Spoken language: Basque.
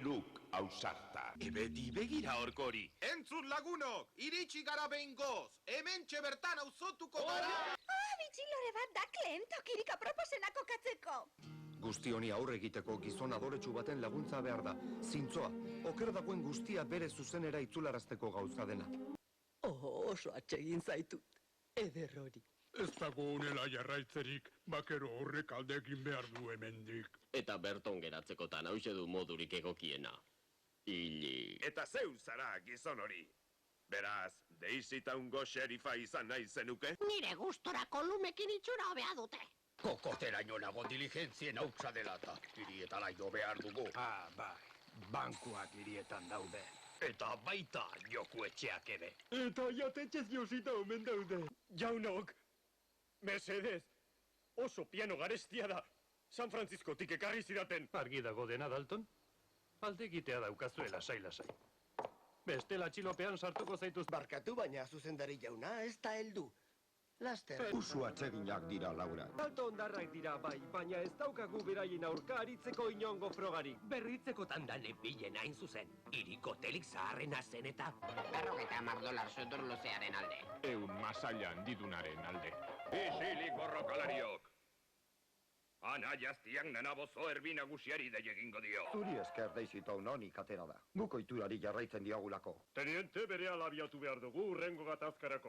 luk ausarta. Ebedi begira horkori. Entzun lagunok, iritsi gara behingoz, hementxe bertan auzotuko gara. Bitxilore bat da Kleen tokirik aproposena kokatzeko. Guzti honi aurre egiteko gizon adoretsu baten laguntza behar da. Zintzoa, oker dagoen guztia bere zuzenera itzularazteko gauza dena. Oso atsegin zaitut, eder hori. Ez dago honela jarraitzerik, bakero horrek alde egin behar du hemendik. Eta berton geratzekotan hauxe du modurik egokiena. Ili. Eta zeu zara gizon hori. Beraz, deizitaungo xerifa izan nahi zenuke? Nire gustorako lumekin itxura hobea dute. Kokoteraino nago diligentzien hautsa dela eta hirietaraino behar dugu. Bai, bankuak hirietan daude. Eta baita joku etxeak ere. Eta jatetxez josita omen daude. Jaunok, mesedez, oso piano garestia da. San Franciscotik ekarri zidaten. Argi dago dena, Dalton? Alde egitea daukazuela lasai. Bestela txilopean sartuko zaituz. Barkatu baina zuzendari jauna ez da heldu. Laster. Usu atseginak dira, Laura. Alto ondarrak dira bai, baina ez daukagu beraien aurka aritzeko inongo frogarik. Berritzekotan da nebilen hain zuzen. Iriko telik zaharrena zen eta... $50 sotor luzearen alde. 100 masailan didunaren alde. Isilik borrokalariok. Ana jaztiak nanabozo erbi nagusiari egingo dio. Zuri esker deizito nonik atera da. Guk ohiturari jarraitzen diagulako. Teniente bere alabiatu behar dugu urrengo gatazkarako.